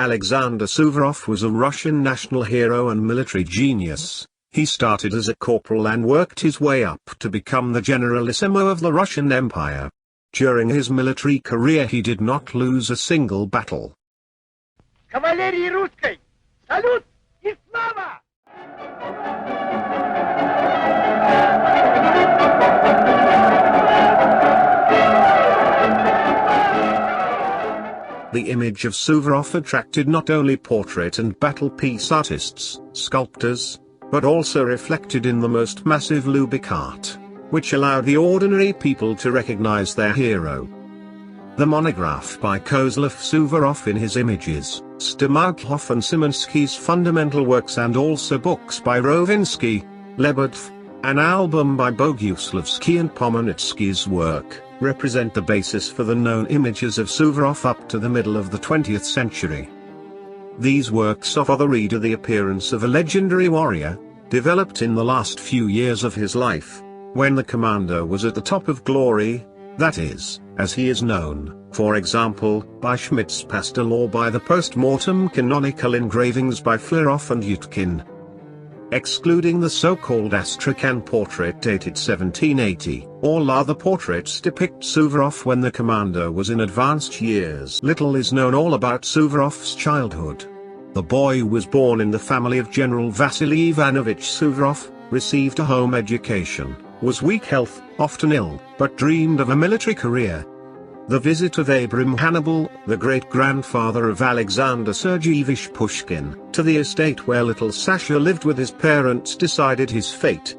Alexander Suvorov was a Russian national hero and military genius. He started as a corporal and worked his way up to become the generalissimo of the Russian Empire. During his military career he did not lose a single battle. Кавалерии русской! Салют и слава! The image of Suvorov attracted not only portrait and battle piece artists, sculptors, but also reflected in the most massive Lubick art, which allowed the ordinary people to recognize their hero. The monograph by Kozlov Suvorov in his images, Stamoutlov and Simonsky's fundamental works, and also books by Rovinsky, Lebedev, an album by Boguslavsky and Pomonitsky's work, represent the basis for the known images of Suvorov up to the middle of the 20th century. These works offer the reader the appearance of a legendary warrior, developed in the last few years of his life, when the commander was at the top of glory, that is, as he is known, for example, by Schmidt's Pastel or by the post-mortem canonical engravings by Flerov and Yutkin. Excluding the so-called Astrakhan portrait dated 1780, all other portraits depict Suvorov when the commander was in advanced years. Little is known all about Suvorov's childhood. The boy was born in the family of General Vasily Ivanovich Suvorov, received a home education, was weak health, often ill, but dreamed of a military career. The visit of Abram Hannibal, the great-grandfather of Alexander Sergeyevich Pushkin, to the estate where little Sasha lived with his parents decided his fate.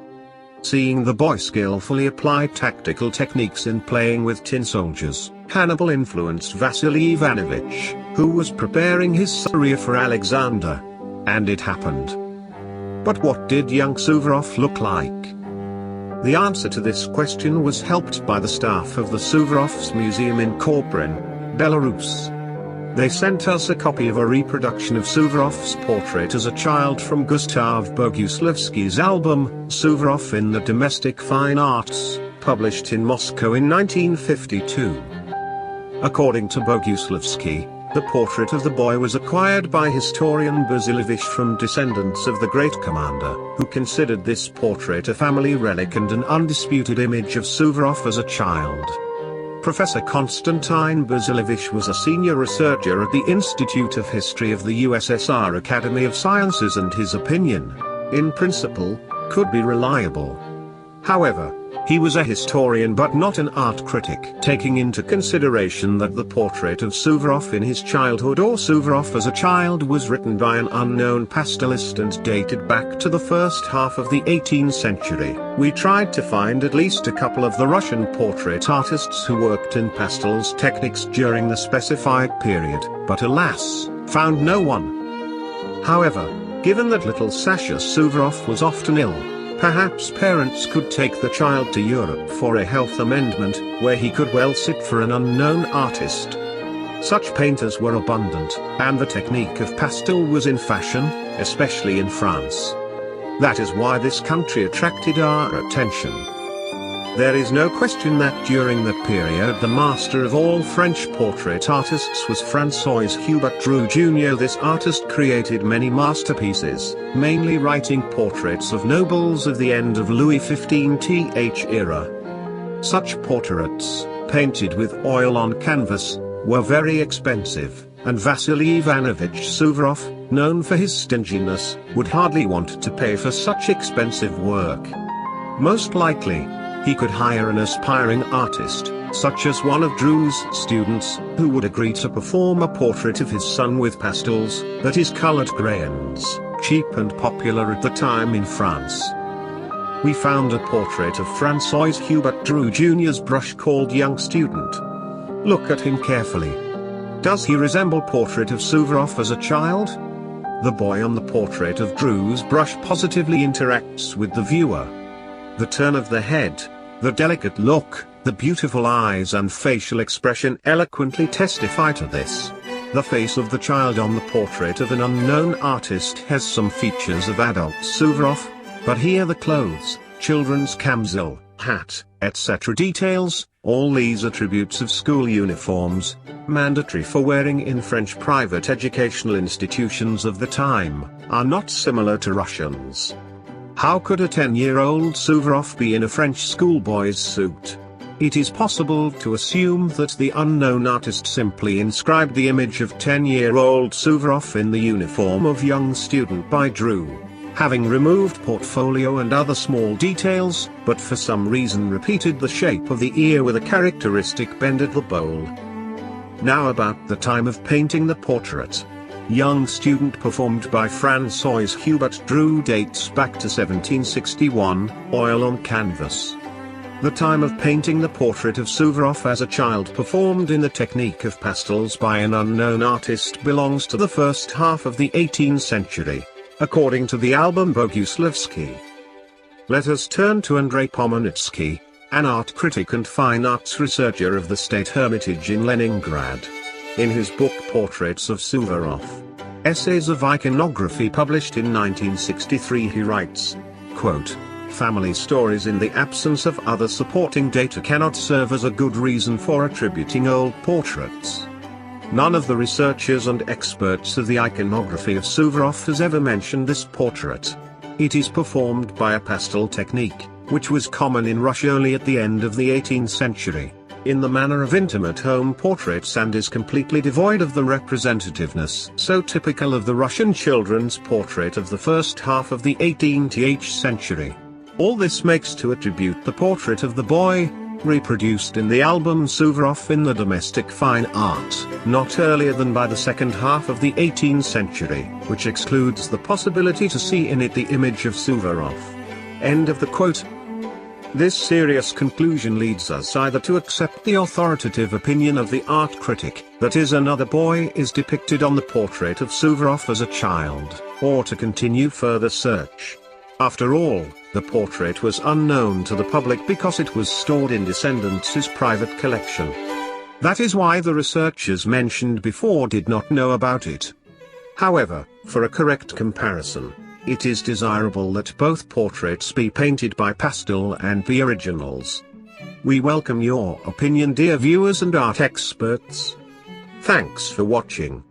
Seeing the boy skillfully apply tactical techniques in playing with tin soldiers, Hannibal influenced Vasily Ivanovich, who was preparing his career for Alexander. And it happened. But what did young Suvorov look like? The answer to this question was helped by the staff of the Suvorov's Museum in Korprin, Belarus. They sent us a copy of a reproduction of Suvorov's portrait as a child from Gustav Boguslavsky's album, Suvorov in the Domestic Fine Arts, published in Moscow in 1952. According to Boguslavsky, the portrait of the boy was acquired by historian Basilevich from descendants of the great commander, who considered this portrait a family relic and an undisputed image of Suvorov as a child. Professor Konstantin Basilevich was a senior researcher at the Institute of History of the USSR Academy of Sciences, and his opinion, in principle, could be reliable. However, he was a historian but not an art critic, taking into consideration that the portrait of Suvorov in his childhood or Suvorov as a child was written by an unknown pastelist and dated back to the first half of the 18th century. We tried to find at least a couple of the Russian portrait artists who worked in pastels techniques during the specified period, but alas, found no one. However, given that little Sasha Suvorov was often ill, perhaps parents could take the child to Europe for a health amendment, where he could well sit for an unknown artist. Such painters were abundant, and the technique of pastel was in fashion, especially in France. That is why this country attracted our attention. There is no question that during that period the master of all French portrait artists was Francois-Hubert Drouais Jr. This artist created many masterpieces, mainly writing portraits of nobles of the end of Louis XV era. Such portraits, painted with oil on canvas, were very expensive, and Vasily Ivanovich Suvorov, known for his stinginess, would hardly want to pay for such expensive work. Most likely, he could hire an aspiring artist, such as one of Drouais' students, who would agree to perform a portrait of his son with pastels, that is colored crayons, cheap and popular at the time in France. We found a portrait of Francois-Hubert Drouais Jr.'s brush called Young Student. Look at him carefully. Does he resemble portrait of Suvorov as a child? The boy on the portrait of Drouais' brush positively interacts with the viewer. The turn of the head, the delicate look, the beautiful eyes and facial expression eloquently testify to this. The face of the child on the portrait of an unknown artist has some features of adult Suvorov, but here the clothes, children's kamzil, hat, etc. details, all these attributes of school uniforms, mandatory for wearing in French private educational institutions of the time, are not similar to Russians. How could a 10-year-old Suvorov be in a French schoolboy's suit? It is possible to assume that the unknown artist simply inscribed the image of 10-year-old Suvorov in the uniform of young student by Drouais, having removed portfolio and other small details, but for some reason repeated the shape of the ear with a characteristic bend at the bowl. Now about the time of painting the portrait. Young student performed by Francois-Hubert Drouais dates back to 1761, oil on canvas. The time of painting the portrait of Suvorov as a child performed in the technique of pastels by an unknown artist belongs to the first half of the 18th century, according to the album Boguslavsky. Let us turn to Andrei Pomonitsky, an art critic and fine arts researcher of the State Hermitage in Leningrad. In his book Portraits of Suvorov, Essays of Iconography published in 1963 he writes, quote, "Family stories in the absence of other supporting data cannot serve as a good reason for attributing old portraits. None of the researchers and experts of the iconography of Suvorov has ever mentioned this portrait. It is performed by a pastel technique, which was common in Russia only at the end of the 18th century, in the manner of intimate home portraits and is completely devoid of the representativeness so typical of the Russian children's portrait of the first half of the 18th century. All this makes to attribute the portrait of the boy, reproduced in the album Suvorov in the domestic fine art, not earlier than by the second half of the 18th century, which excludes the possibility to see in it the image of Suvorov." End of the quote. This serious conclusion leads us either to accept the authoritative opinion of the art critic, that is another boy is depicted on the portrait of Suvorov as a child, or to continue further search. After all, the portrait was unknown to the public because it was stored in descendants' private collection. That is why the researchers mentioned before did not know about it. However, for a correct comparison, it is desirable that both portraits be painted by pastel and be originals. We welcome your opinion, dear viewers and art experts. Thanks for watching.